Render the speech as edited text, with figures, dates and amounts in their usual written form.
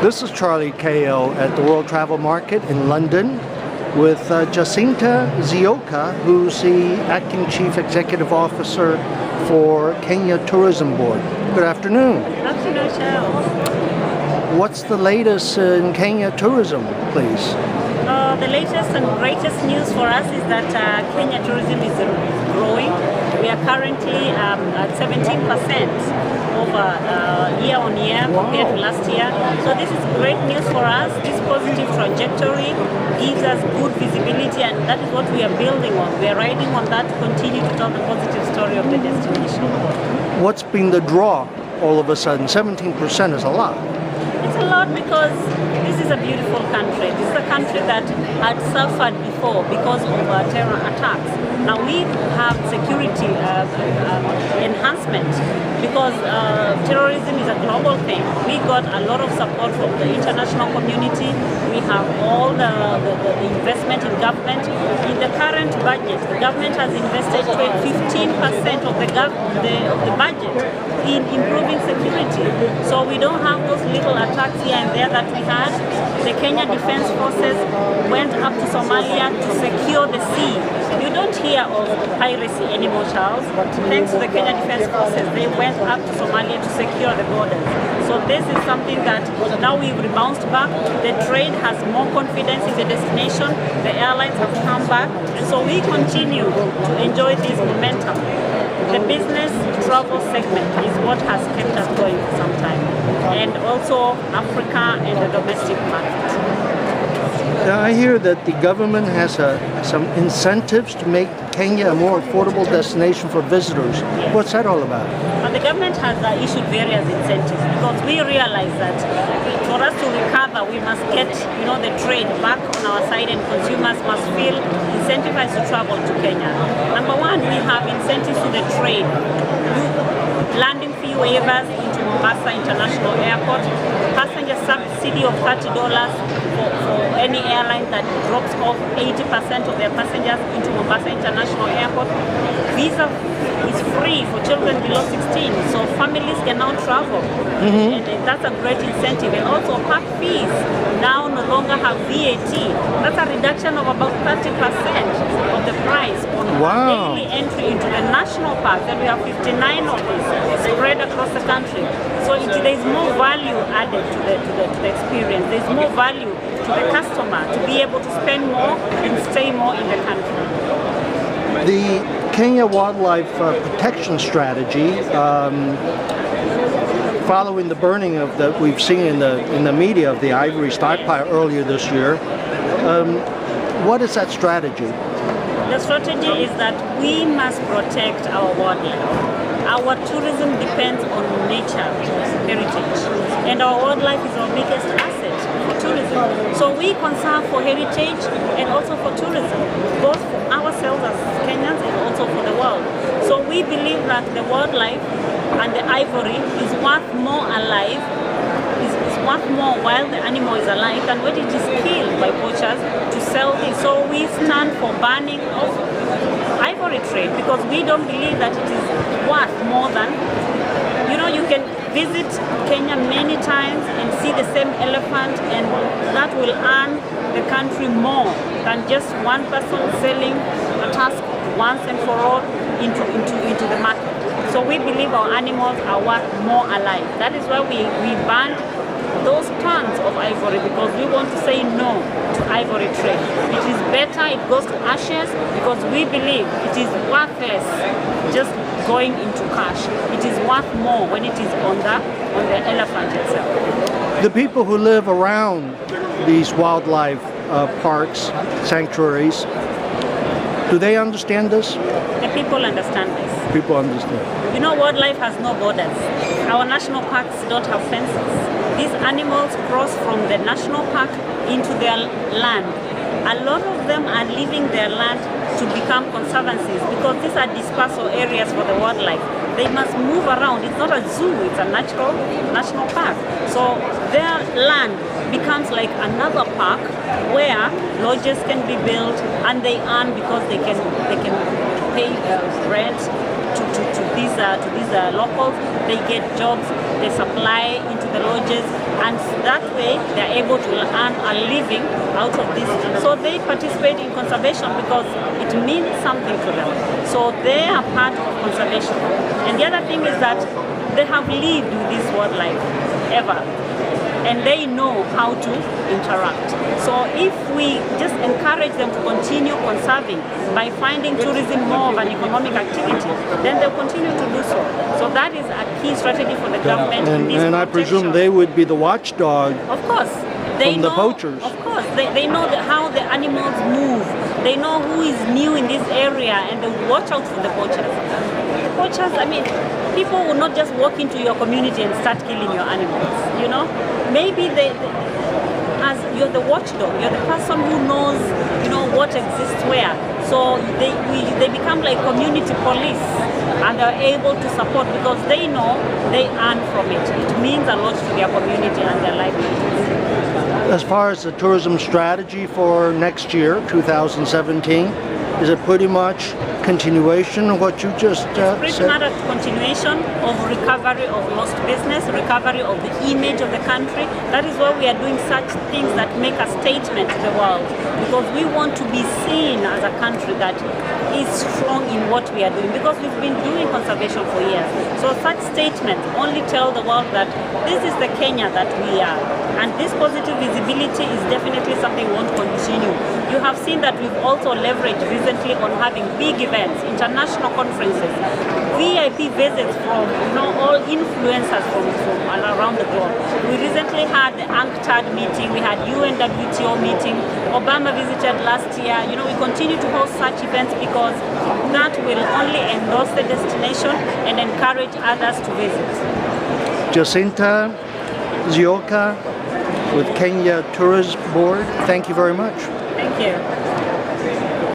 This is Charlie Kao at the World Travel Market in London with Jacinta Zioka, who's the Acting Chief Executive Officer for Kenya Tourism Board. Good afternoon. Good afternoon, Charles. What's the latest in Kenya tourism, please? The latest and greatest news for us is that Kenya tourism is growing. We are currently at 17% over year on year compared to last year. So this is great news for us. This positive trajectory gives us good visibility, and that is what we are building on. We are riding on that to continue to tell the positive story of the destination. What's been the draw all of a sudden? 17% is a lot. It's a lot because this is a beautiful country. This is a country that had suffered before because of terror attacks. Now we have security enhancement because terrorism is a global thing. We got a lot of support from the international community. We have all the investment in government. In the current budget, the government has invested 15% of the budget in improving security. So we don't have those little attacks here and there that we had. The Kenya Defense Forces went up to Somalia to secure the sea. You don't hear of piracy anymore, Charles. Thanks to the Kenya Defense Forces, they went up to Somalia to secure the borders. So this is something that now we've rebounced back. The trade has more confidence in the destination. The airlines have come back. And so we continue to enjoy this momentum. The business travel segment is what has kept us going for some time. And also Africa and the domestic market. I hear that the government has some incentives to make Kenya a more affordable destination for visitors. What's that all about? The government has issued various incentives because we realize that for us to recover, we must get the trade back on our side, and consumers must feel incentivized to travel to Kenya. Number one, we have incentives to the trade. Landing fee waivers into Mombasa International Airport, passenger subsidy of $30 for any airline that drops off 80% of their passengers into Mombasa International Airport. Visa is free for children below 16, so families can now travel. And that's a great incentive. And also park fees now no longer have VAT. That's a reduction of about 30% of the price on daily entry into the national park. Then we have 59 of these spread across the country. So there is more value added to the experience. There is more value to the customer to be able to spend more and stay more in the country. The Kenya Wildlife Protection Strategy, following the burning of that we've seen in the media of the ivory stockpile earlier this year, what is that strategy? The strategy is that we must protect our wildlife. Our tourism depends on nature, heritage, and our wildlife is our biggest asset for tourism. So we conserve for heritage and also for tourism, both for ourselves as Kenyans and also for the world. So we believe that the wildlife and the ivory is worth more alive, is worth more while the animal is alive than when it is killed by poachers to sell this. So we stand for banning of ivory trade because we don't believe that it is worth more than, you can visit Kenya many times and see the same elephant, and that will earn the country more than just one person selling a tusk once and for all into the market. So we believe our animals are worth more alive. That is why we banned those tons of ivory, because we want to say no to ivory trade. It is better it goes to ashes because we believe it is worthless just going into cash. It is worth more when it is on the elephant itself. The people who live around these wildlife parks, sanctuaries, do they understand this? The people understand this. People understand. Wildlife has no borders. Our national parks don't have fences. These animals cross from the national park into their land. A lot of them are leaving their land to become conservancies because these are dispersal areas for the wildlife. They must move around. It's not a zoo, it's a natural national park. So their land becomes like another park where lodges can be built and they earn because they can pay rent these locals. They get jobs, they supply into the lodges, and that way they are able to earn a living out of this. So they participate in conservation because it means something to them. So they are part of conservation. And the other thing is that they have lived with this wildlife ever, and they know how to interact. So if we just encourage them to continue conserving by finding tourism more of an economic activity, then they'll continue to do so. So that is a key strategy for the government. And I presume they would be the watchdog. Of course. They from know, the poachers. Of course. They know how the animals move. They know who is new in this area, and they watch out for the poachers. The poachers, I mean, people will not just walk into your community and start killing your animals, you know? Maybe as you're the watchdog, you're the person who knows, you know, what exists where. So they become like community police, and they're able to support because they know they earn from it. It means a lot to their community and their livelihoods. As far as the tourism strategy for next year, 2017, is it pretty much continuation of what you just said? Pretty much a continuation of recovery of lost business, recovery of the image of the country. That is why we are doing such things that make a statement to the world, because we want to be seen as a country that is strong in what we are doing, because we've been doing conservation for years. So such statements only tell the world that this is the Kenya that we are. And this positive visibility is definitely something we want to continue. You have seen that we've also leveraged recently on having big events, international conferences, VIP visits from all influencers from around the globe. We recently had the UNCTAD meeting, we had UNWTO meeting, Obama visited last year. You know, we continue to host such events because that will only endorse the destination and encourage others to visit. Jacinta Zioka with Kenya Tourism Board, thank you very much. Thank you.